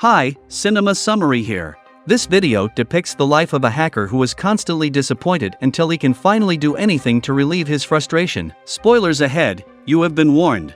Hi, Cinema Summary here. This video depicts the life of a hacker who is constantly disappointed until he can finally do anything to relieve his frustration. Spoilers ahead, you have been warned.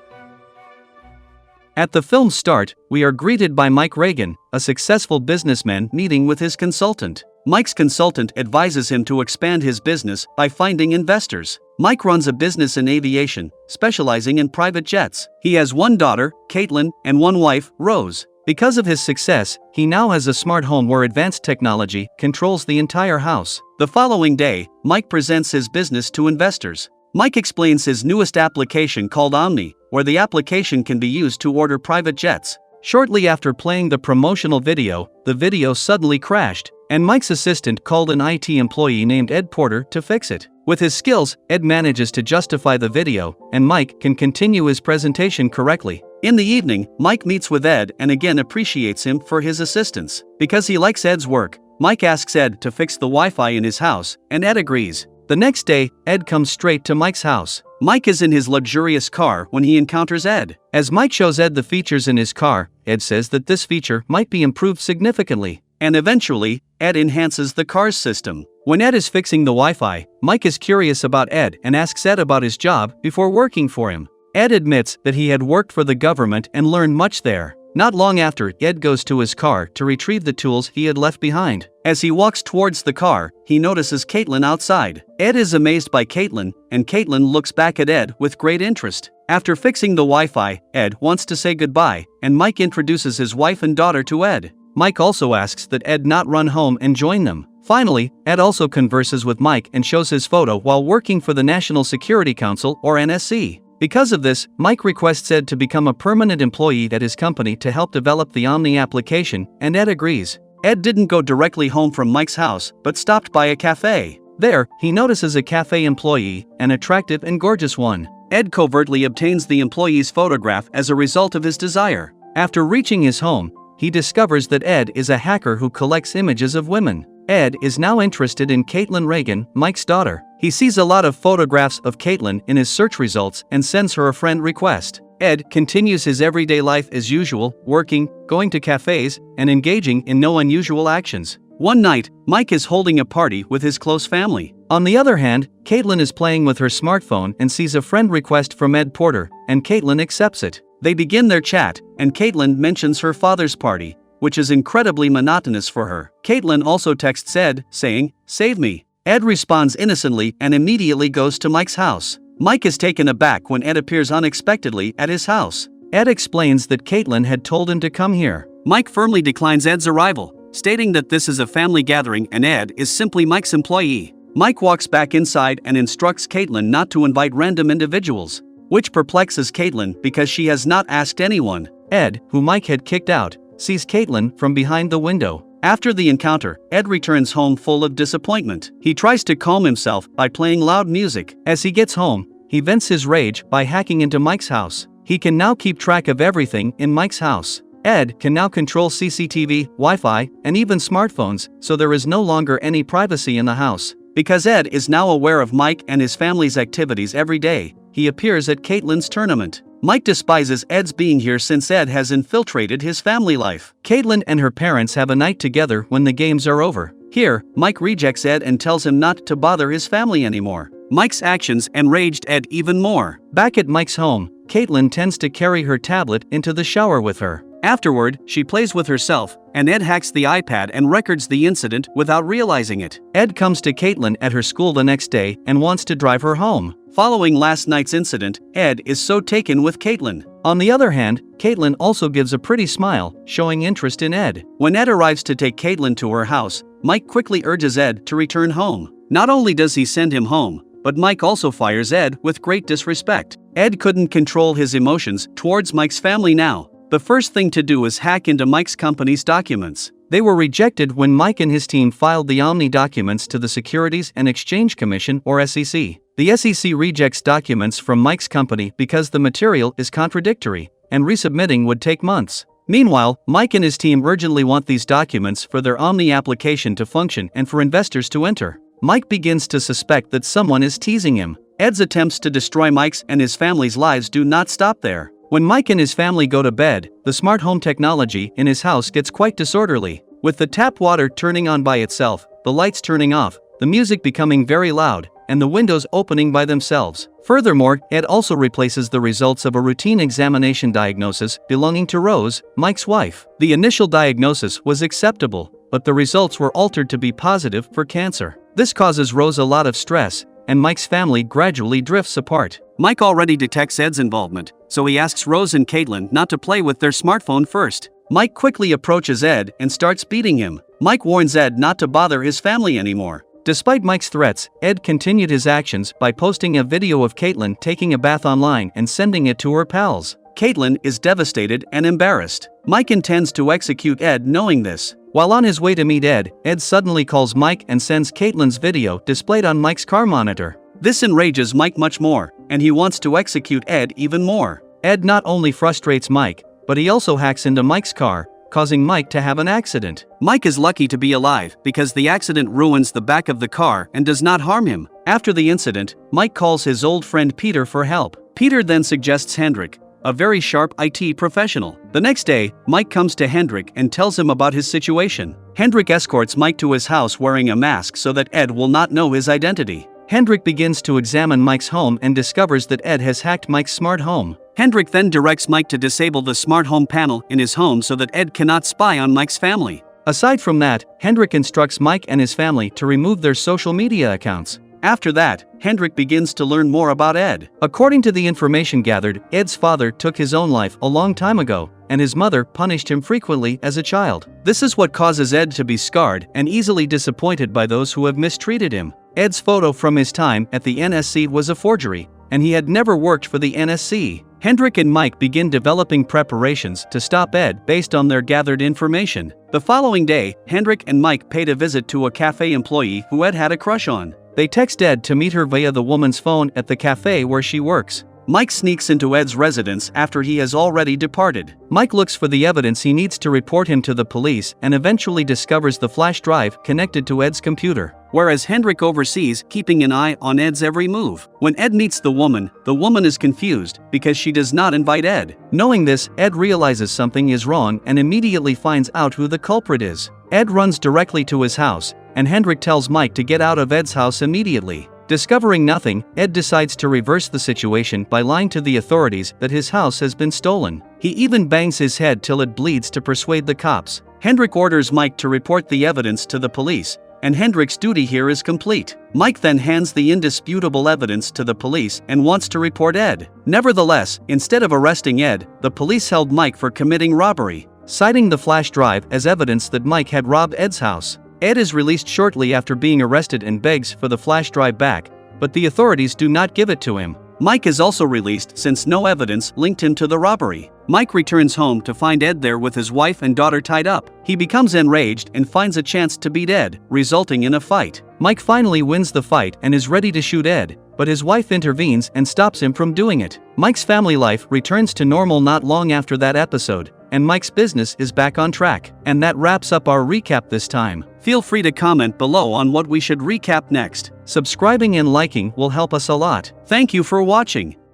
At the film's start, we are greeted by Regan, a successful businessman meeting with his consultant. Mike's consultant advises him to expand his business by finding investors. Mike runs a business in aviation, specializing in private jets. He has one daughter, Caitlin, and one wife, Rose. Because of his success, he now has a smart home where advanced technology controls the entire house. The following day, Mike presents his business to investors. Mike explains his newest application called Omni, where the application can be used to order private jets. Shortly after playing the promotional video, the video suddenly crashed, and Mike's assistant called an IT employee named Ed Porter to fix it. With his skills, Ed manages to justify the video, and Mike can continue his presentation correctly. In the evening, Mike meets with Ed and again appreciates him for his assistance. Because he likes Ed's work, Mike asks Ed to fix the Wi-Fi in his house, and Ed agrees. The next day, Ed comes straight to Mike's house. Mike is in his luxurious car when he encounters Ed. As Mike shows Ed the features in his car, Ed says that this feature might be improved significantly. And eventually, Ed enhances the car's system. When Ed is fixing the Wi-Fi, Mike is curious about Ed and asks Ed about his job before working for him. Ed admits that he had worked for the government and learned much there. Not long after, Ed goes to his car to retrieve the tools he had left behind. As he walks towards the car, he notices Caitlin outside. Ed is amazed by Caitlin, and Caitlin looks back at Ed with great interest. After fixing the Wi-Fi, Ed wants to say goodbye, and Mike introduces his wife and daughter to Ed. Mike also asks that Ed not run home and join them. Finally, Ed also converses with Mike and shows his photo while working for the National Security Council or NSC. Because of this, Mike requests Ed to become a permanent employee at his company to help develop the Omni application, and Ed agrees. Ed didn't go directly home from Mike's house, but stopped by a cafe. There, he notices a cafe employee, an attractive and gorgeous one. Ed covertly obtains the employee's photograph as a result of his desire. After reaching his home, he discovers that Ed is a hacker who collects images of women. Ed is now interested in Caitlin Regan, Mike's daughter. He sees a lot of photographs of Caitlin in his search results and sends her a friend request. Ed continues his everyday life as usual, working, going to cafes, and engaging in no unusual actions. One night, Mike is holding a party with his close family. On the other hand, Caitlin is playing with her smartphone and sees a friend request from Ed Porter, and Caitlin accepts it. They begin their chat, and Caitlin mentions her father's party, which is incredibly monotonous for her. Caitlin also texts Ed, saying, "Save me." Ed responds innocently and immediately goes to Mike's house. Mike is taken aback when Ed appears unexpectedly at his house. Ed explains that Caitlin had told him to come here. Mike firmly declines Ed's arrival, stating that this is a family gathering and Ed is simply Mike's employee. Mike walks back inside and instructs Caitlin not to invite random individuals, which perplexes Caitlin because she has not asked anyone. Ed, who Mike had kicked out, sees Caitlin from behind the window. After the encounter, Ed returns home full of disappointment. He tries to calm himself by playing loud music. As he gets home, he vents his rage by hacking into Mike's house. He can now keep track of everything in Mike's house. Ed can now control CCTV, Wi-Fi, and even smartphones, so there is no longer any privacy in the house. Because Ed is now aware of Mike and his family's activities every day, he appears at Caitlin's tournament. Mike despises Ed's being here since Ed has infiltrated his family life. Caitlin and her parents have a night together when the games are over. Here, Mike rejects Ed and tells him not to bother his family anymore. Mike's actions enraged Ed even more. Back at Mike's home, Caitlin tends to carry her tablet into the shower with her. Afterward, she plays with herself, and Ed hacks the iPad and records the incident without realizing it. Ed comes to Caitlin at her school the next day and wants to drive her home. Following last night's incident, Ed is so taken with Caitlin. On the other hand, Caitlin also gives a pretty smile, showing interest in Ed. When Ed arrives to take Caitlin to her house, Mike quickly urges Ed to return home. Not only does he send him home, but Mike also fires Ed with great disrespect. Ed couldn't control his emotions towards Mike's family now. The first thing to do is hack into Mike's company's documents. They were rejected when Mike and his team filed the Omni documents to the Securities and Exchange Commission or SEC. The SEC rejects documents from Mike's company because the material is contradictory, and resubmitting would take months. Meanwhile, Mike and his team urgently want these documents for their Omni application to function and for investors to enter. Mike begins to suspect that someone is teasing him. Ed's attempts to destroy Mike's and his family's lives do not stop there. When Mike and his family go to bed, the smart home technology in his house gets quite disorderly. With the tap water turning on by itself, the lights turning off, the music becoming very loud, and the windows opening by themselves. Furthermore, Ed also replaces the results of a routine examination diagnosis belonging to Rose, Mike's wife. The initial diagnosis was acceptable, but the results were altered to be positive for cancer. This causes Rose a lot of stress, and Mike's family gradually drifts apart. Mike already detects Ed's involvement, so he asks Rose and Caitlin not to play with their smartphone first. Mike quickly approaches Ed and starts beating him. Mike warns Ed not to bother his family anymore. Despite Mike's threats, Ed continued his actions by posting a video of Caitlin taking a bath online and sending it to her pals. Caitlin is devastated and embarrassed. Mike intends to execute Ed knowing this. While on his way to meet Ed, Ed suddenly calls Mike and sends Caitlin's video displayed on Mike's car monitor. This enrages Mike much more, and he wants to execute Ed even more. Ed not only frustrates Mike, but he also hacks into Mike's car, causing Mike to have an accident. Mike is lucky to be alive because the accident ruins the back of the car and does not harm him. After the incident, Mike calls his old friend Peter for help. Peter then suggests Hendrik, a very sharp IT professional. The next day, Mike comes to Hendrik and tells him about his situation. Hendrik escorts Mike to his house wearing a mask so that Ed will not know his identity. Hendrik begins to examine Mike's home and discovers that Ed has hacked Mike's smart home. Hendrik then directs Mike to disable the smart home panel in his home so that Ed cannot spy on Mike's family. Aside from that, Hendrik instructs Mike and his family to remove their social media accounts. After that, Hendrik begins to learn more about Ed. According to the information gathered, Ed's father took his own life a long time ago, and his mother punished him frequently as a child. This is what causes Ed to be scarred and easily disappointed by those who have mistreated him. Ed's photo from his time at the NSC was a forgery, and he had never worked for the NSC. Hendrik and Mike begin developing preparations to stop Ed based on their gathered information. The following day, Hendrik and Mike paid a visit to a cafe employee who Ed had a crush on. They text Ed to meet her via the woman's phone at the cafe where she works. Mike sneaks into Ed's residence after he has already departed. Mike looks for the evidence he needs to report him to the police and eventually discovers the flash drive connected to Ed's computer, whereas Hendrik oversees keeping an eye on Ed's every move. When Ed meets the woman is confused because she does not invite Ed. Knowing this, Ed realizes something is wrong and immediately finds out who the culprit is. Ed runs directly to his house, and Hendrik tells Mike to get out of Ed's house immediately. Discovering nothing, Ed decides to reverse the situation by lying to the authorities that his house has been stolen. He even bangs his head till it bleeds to persuade the cops. Hendrik orders Mike to report the evidence to the police, and Hendrik's duty here is complete. Mike then hands the indisputable evidence to the police and wants to report Ed. Nevertheless, instead of arresting Ed, the police held Mike for committing robbery, citing the flash drive as evidence that Mike had robbed Ed's house. Ed is released shortly after being arrested and begs for the flash drive back, but the authorities do not give it to him. Mike is also released since no evidence linked him to the robbery. Mike returns home to find Ed there with his wife and daughter tied up. He becomes enraged and finds a chance to beat Ed, resulting in a fight. Mike finally wins the fight and is ready to shoot Ed, but his wife intervenes and stops him from doing it. Mike's family life returns to normal not long after that episode, and Mike's business is back on track. And that wraps up our recap this time. Feel free to comment below on what we should recap next. Subscribing and liking will help us a lot. Thank you for watching.